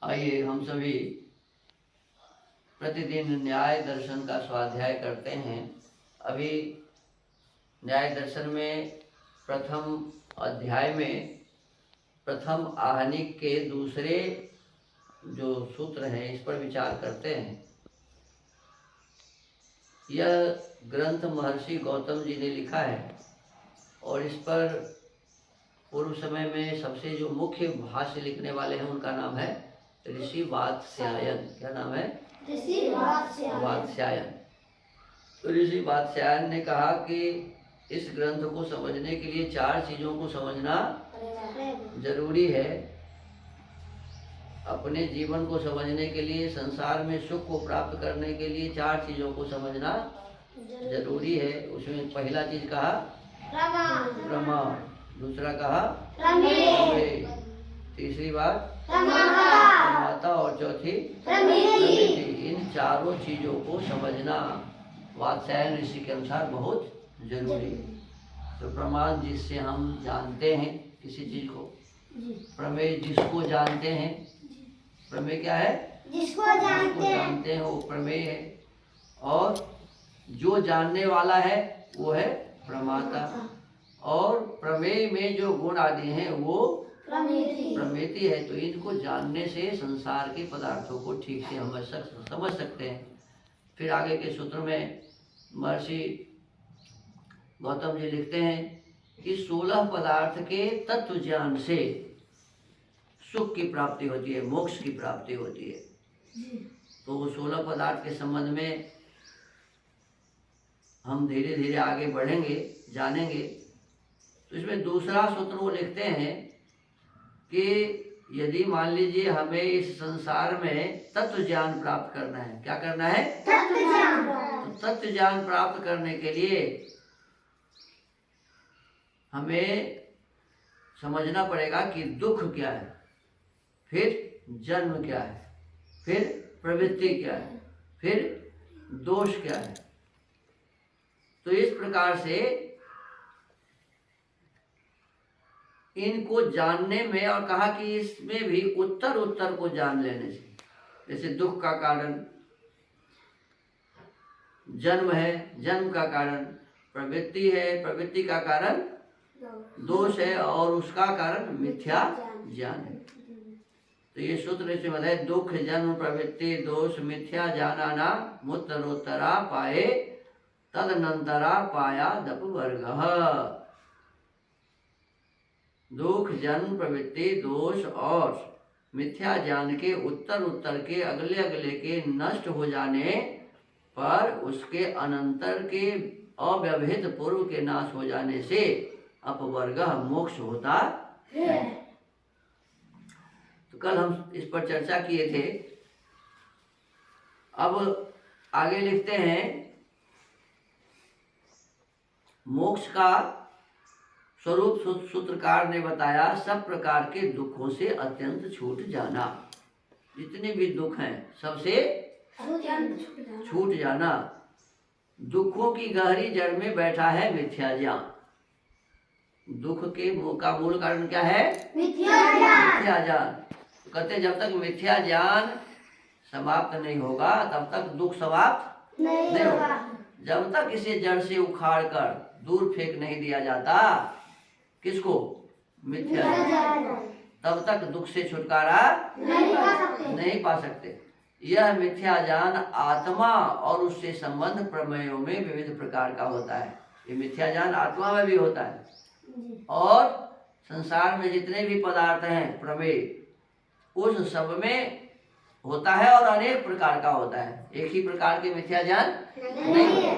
आइए हम सभी प्रतिदिन न्याय दर्शन का स्वाध्याय करते हैं। अभी न्याय दर्शन में प्रथम अध्याय में प्रथम आहनिक के दूसरे जो सूत्र हैं इस पर विचार करते हैं। यह ग्रंथ महर्षि गौतम जी ने लिखा है और इस पर पूर्व समय में सबसे जो मुख्य भाष्य लिखने वाले हैं उनका नाम है ऋषि वात्स्यायन। क्या नाम है? ऋषि वात्स्यायन। तो ऋषि वात्स्यायन ने कहा कि इस ग्रंथ को समझने के लिए 4 चीजों को समझना जरूरी है। अपने जीवन को समझने के लिए, संसार में सुख को प्राप्त करने के लिए 4 चीजों को समझना जरूरी है। उसमें पहला चीज कहा प्रमाण, दूसरा कहा प्रमेय, तीसरी बात प्रमाता और चौथी प्रमिति। इन चारों चीजों को समझना वात्स्यायन ऋषि के अनुसार बहुत जरूरी है। तो प्रमाण जिससे हम जानते हैं किसी चीज को, प्रमेय जिसको जानते हैं, प्रमेय क्या है? जिसको जानते हैं वो प्रमेय है, और जो जानने वाला है वो है प्रमाता, और प्रमेय में जो गुण आदि हैं वो प्रमिति है। तो इनको जानने से संसार के पदार्थों को ठीक से समझ सकते हैं। फिर आगे के सूत्र में महर्षि गौतम जी लिखते हैं कि 16 पदार्थ के तत्व ज्ञान से सुख की प्राप्ति होती है, मोक्ष की प्राप्ति होती है। तो वो 16 पदार्थ के संबंध में हम धीरे धीरे आगे बढ़ेंगे, जानेंगे। तो इसमें दूसरा सूत्र वो लिखते हैं कि यदि मान लीजिए हमें इस संसार में तत्व ज्ञान प्राप्त करना है। क्या करना है? तो तत्व ज्ञान प्राप्त करने के लिए हमें समझना पड़ेगा कि दुख क्या है, फिर जन्म क्या है, फिर प्रवृत्ति क्या है, फिर दोष क्या है। तो इस प्रकार से इनको जानने में, और कहा कि इसमें भी उत्तर को जान लेने से, जैसे दुख का कारण जन्म है, जन्म का कारण प्रवृत्ति है, प्रवृत्ति का कारण दोष है, और उसका कारण मिथ्या ज्ञान है। तो ये सूत्र से बताए दुख जन्म प्रवृत्ति दोष मिथ्या ज्ञानाना मुत्तरोत्तरा पाए तदनंतरा पाया दप वर्ग। दुख जन्म प्रवृत्ति दोष और मिथ्या ज्ञान के उत्तर के अगले के नष्ट हो जाने पर उसके अनंतर के अव्यवहित पूर्व के नाश हो जाने से अपवर्ग मोक्ष होता है। तो कल हम इस पर चर्चा किए थे। अब आगे लिखते हैं, मोक्ष का स्वरूप सूत्रकार ने बताया सब प्रकार के दुखों से अत्यंत छूट जाना। जितने भी दुख हैं सबसे छूट जाना। दुखों की गहरी जड़ में बैठा है मिथ्या ज्ञान। दुख के का मूल कारण क्या है? मिथ्या ज्ञान। कहते जब तक मिथ्या ज्ञान समाप्त नहीं होगा तब तक दुख समाप्त नहीं होगा। जब तक इसे जड़ से उखाड़ कर दूर फेंक नहीं दिया जाता, किसको? मिथ्या ज्ञान, तब तक दुख से छुटकारा नहीं पा सकते। यह मिथ्या ज्ञान आत्मा और उससे संबंध प्रमेयों में विविध प्रकार का होता है। ये मिथ्या ज्ञान आत्मा में भी होता है, और संसार में जितने भी पदार्थ हैं प्रमेय, उस सब में होता है, और अनेक प्रकार का होता है। एक ही प्रकार के मिथ्या ज्ञान नहीं है।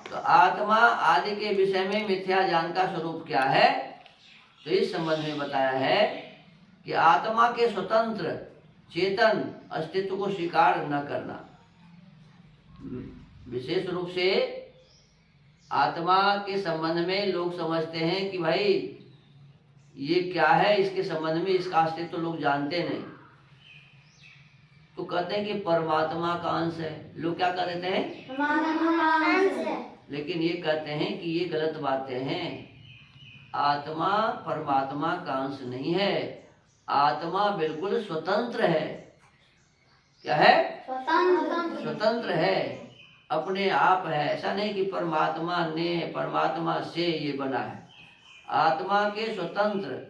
तो आत्मा आदि के विषय में मिथ्या ज्ञान का स्वरूप क्या है? तो इस संबंध में बताया है कि आत्मा के स्वतंत्र चेतन अस्तित्व को स्वीकार न करना। विशेष रूप से आत्मा के संबंध में लोग समझते हैं कि भाई ये क्या है, इसके संबंध में इसका अस्तित्व लोग जानते नहीं। तो कहते हैं कि परमात्मा का अंश है। लोग क्या कह देते हैं? परमात्मा का अंश है। लेकिन ये कहते हैं कि ये गलत बातें हैं। आत्मा परमात्मा का अंश नहीं है। आत्मा बिल्कुल स्वतंत्र है। क्या है? स्वतंत्र है, अपने आप है। ऐसा नहीं कि परमात्मा से ये बना है। आत्मा के स्वतंत्र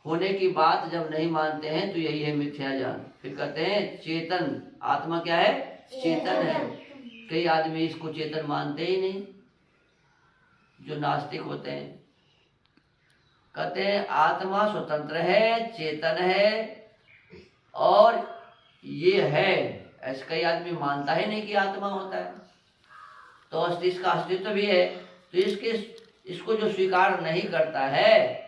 होने की बात जब नहीं मानते हैं तो यही है मिथ्या ज्ञान। फिर कहते हैं चेतन, आत्मा क्या है? चेतन है। कई आदमी इसको चेतन मानते ही नहीं, जो नास्तिक होते हैं। कहते हैं आत्मा स्वतंत्र है, चेतन है और ये है। ऐसा कई आदमी मानता ही नहीं कि आत्मा होता है, तो इसका अस्तित्व भी है। तो इसको जो स्वीकार नहीं करता है,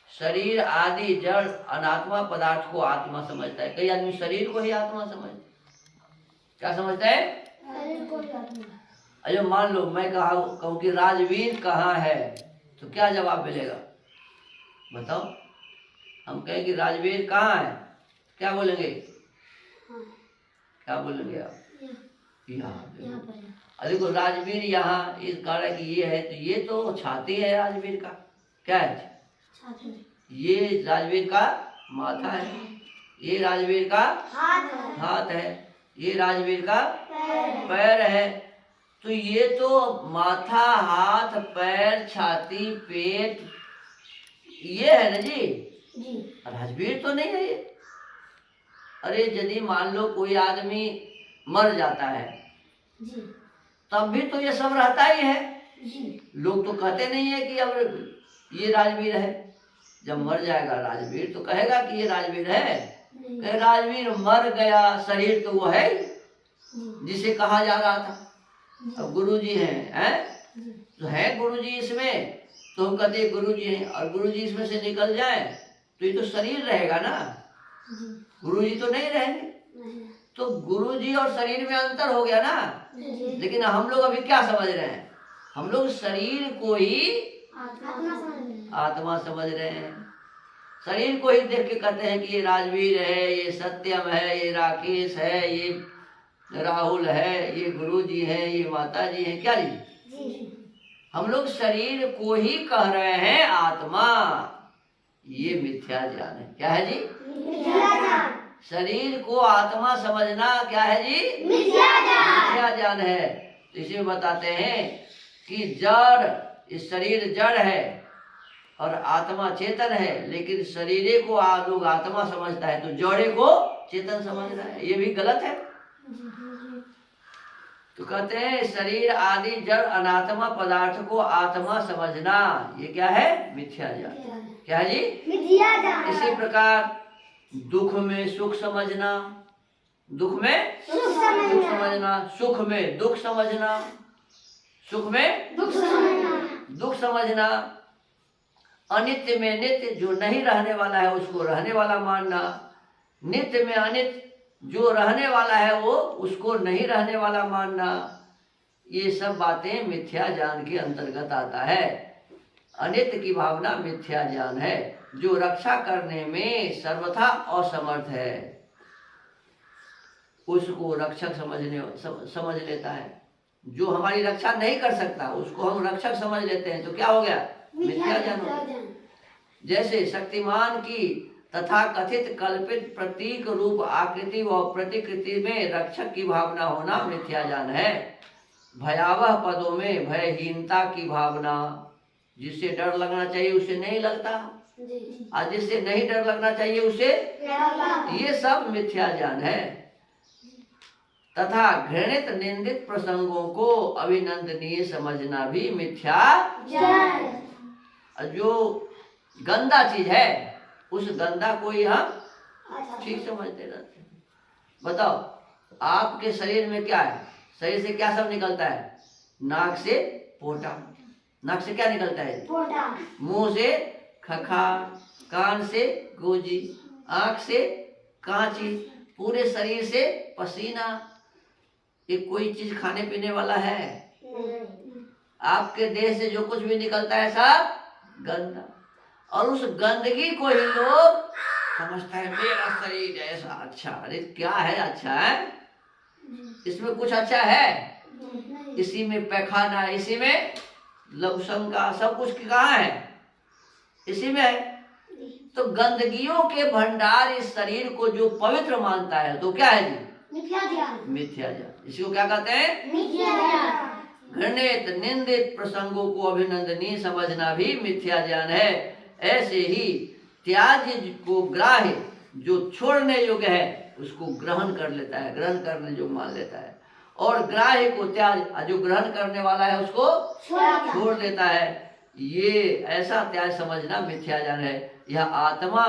शरीर आदि जड़ अनात्मा पदार्थ को आत्मा समझता है। कई आदमी शरीर को ही आत्मा समझते। क्या समझता है? अरे मान लो मैं कहूँ कि राजवीर कहाँ है, तो क्या जवाब मिलेगा? बताओ। हम कहें कि राजवीर कहाँ है, क्या बोलेंगे? क्या बोलेंगे आप? यहाँ। अरे को राजवीर यहाँ इस कारण कि ये है, तो ये तो छाती है राजवीर का। क्या है? ये राजवीर का माथा है, ये राजवीर का हाथ है, ये राजवीर का पैर है। तो ये तो माथा, हाथ, पैर, छाती, पेट ये है ना जी। राजवीर तो नहीं है ये। अरे यदि मान लो कोई आदमी मर जाता है तब भी तो ये सब रहता ही है। लोग तो कहते नहीं है कि अब ये राजवीर है। जब मर जाएगा राजवीर तो कहेगा कि ये राजवीर है? कहे राजवीर मर गया, शरीर तो वो है जिसे कहा जा रहा था। अब गुरुजी हैं तो है गुरुजी इसमें, तो हम कहते गुरुजी हैं, और गुरुजी इसमें से निकल जाए तो ये तो शरीर रहेगा ना, गुरुजी तो नहीं रहेंगे। तो गुरुजी और शरीर में अंतर हो गया ना। लेकिन हम लोग अभी क्या समझ रहे हैं? हम लोग शरीर को ही आत्मा समझ रहे हैं। शरीर को ही देख के कहते हैं कि ये राजवीर है, ये सत्यम है, ये राकेश है, ये राहुल है, ये गुरुजी है, ये माता जी है। क्या जी? हम लोग शरीर को ही कह रहे हैं आत्मा। ये मिथ्या ज्ञान है। क्या है जी? शरीर को आत्मा समझना क्या है जी? मिथ्या ज्ञान है। तो इसी में बताते हैं कि जड़, इस शरीर जड़ है और आत्मा चेतन है, लेकिन शरीर को लोग आत्मा समझता है तो जड़े को चेतन समझ रहा है। ये भी गलत है। तो कहते हैं शरीर आदि जड़ अनात्मा पदार्थ को आत्मा समझना, ये क्या है? मिथ्या ज्ञान। क्या है जी? मिथ्या ज्ञान। इसी प्रकार दुख में सुख समझना, दुख में सुख समझना, सुख में दुख समझना, सुख में दुख समझना, अनित्य में नित्य, जो नहीं रहने वाला है उसको रहने वाला मानना, नित्य में अनित्य, जो रहने वाला है वो उसको नहीं रहने वाला मानना। ये सब बातें मिथ्या ज्ञान के अंतर्गत आता है। अनित्य की भावना मिथ्या ज्ञान है। जो रक्षा करने में सर्वथा असमर्थ है उसको रक्षक समझ लेता है। जो हमारी रक्षा नहीं कर सकता उसको हम रक्षक समझ लेते हैं, तो क्या हो गया? मिथ्या ज्ञान हो गया। जैसे शक्तिमान की तथा कथित कल्पित प्रतीक रूप आकृति व प्रतिकृति में रक्षक की भावना होना मिथ्या ज्ञान है। भयावह पदों में भयहीनता की भावना, जिससे डर लगना चाहिए उसे नहीं लगता, और जिससे नहीं डर लगना चाहिए उसे, ये सब मिथ्या ज्ञान है। तथा घृणित निंदित प्रसंगों को अभिनंदनीय समझना भी मिथ्या ज्ञान। जो गंदा चीज है उस गंदा को ही हम ठीक समझते रहते हैं। बताओ आपके शरीर में क्या है? शरीर से क्या सब निकलता है? नाक से पोटा, नाक से क्या निकलता है? पोटा। मुंह से खखा, कान से गोजी, आंख से कांची, पूरे शरीर से पसीना। ये कोई चीज खाने पीने वाला है? आपके देह से जो कुछ भी निकलता है सब गंदा, और उस गंदगी को ही लोग समझता है मेरा शरीर ऐसा अच्छा। अरे क्या है अच्छा है? इसमें कुछ अच्छा है? इसी में पैखाना, इसी में लघुशंका, सब कुछ कहाँ है? इसी में है। तो गंदगियों के भंडार इस शरीर को जो पवित्र मानता है तो क्या है जी? मिथ्या ज्ञान। मिथ्या ज्ञान। इसको क्या कहते हैं? मिथ्या ज्ञान। घृणित निंदित प्रसंगों को अभिनंदनीय समझना भी मिथ्या ज्ञान है। ऐसे ही त्याज्य को ग्राह्य जो छोड़ने योग्य है उसको ग्रहण कर लेता है, ग्रहण करने जो मान लेता है, और ग्राह्य को त्याज जो ग्रहण करने वाला है उसको छोड़ देता है। ये ऐसा त्याज समझना मिथ्या ज्ञान है। यह आत्मा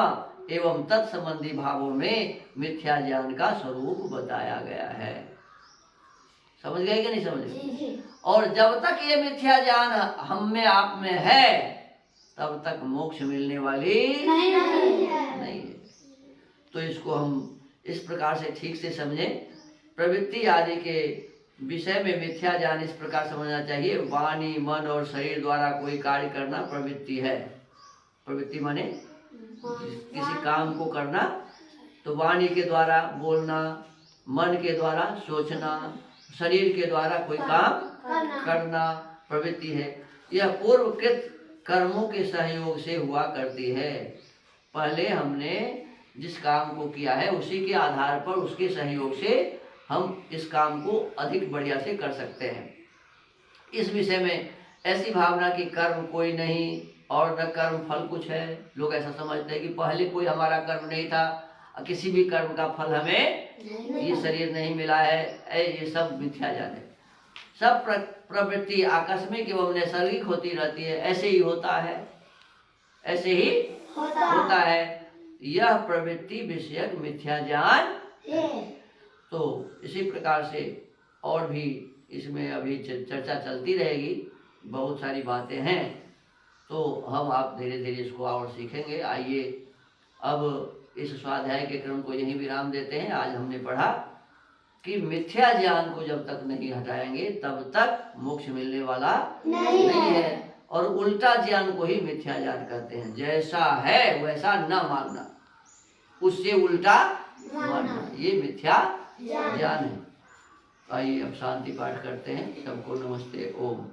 एवं तत्संबंधी भावों में मिथ्या ज्ञान का स्वरूप बताया गया है। समझ गए कि नहीं समझ गए? और जब तक ये मिथ्या ज्ञान हम में आप में है तब तक मोक्ष मिलने वाली नहीं है। तो इसको हम इस प्रकार से ठीक से समझें। प्रवृत्ति आदि के विषय में मिथ्या ज्ञान इस प्रकार समझना चाहिए। वाणी, मन और शरीर द्वारा कोई कार्य करना प्रवृत्ति है। प्रवृत्ति माने किसी काम को करना, तो वाणी के द्वारा बोलना, मन के द्वारा सोचना, शरीर के द्वारा कोई काम करना प्रवृत्ति है। यह पूर्वकृत कर्मों के सहयोग से हुआ करती है। पहले हमने जिस काम को किया है उसी के आधार पर, उसके सहयोग से हम इस काम को अधिक बढ़िया से कर सकते हैं। इस विषय में ऐसी भावना कि कर्म कोई नहीं और न कर्म फल कुछ है। लोग ऐसा समझते हैं कि पहले कोई हमारा कर्म नहीं था, किसी भी कर्म का फल हमें ये शरीर नहीं मिला है, ये सब मिथ्या ज्ञान है। सब प्रवृत्ति आकस्मिक एवं नैसर्गिक होती रहती है। ऐसे ही होता है, ऐसे ही होता है। यह प्रवृत्ति विषयक मिथ्या ज्ञान है। तो इसी प्रकार से और भी इसमें अभी चर्चा चलती रहेगी, बहुत सारी बातें हैं। तो हम आप धीरे धीरे इसको और सीखेंगे। आइए अब इस स्वाध्याय के क्रम को यहीं विराम देते हैं। आज हमने पढ़ा कि मिथ्या ज्ञान को जब तक नहीं हटाएंगे तब तक मोक्ष मिलने वाला नहीं है। और उल्टा ज्ञान को ही मिथ्या ज्ञान कहते हैं। जैसा है वैसा न मानना, उससे उल्टा मानना, ये मिथ्या ज्ञान है। आइए अब शांति पाठ करते हैं। सबको नमस्ते। ओम।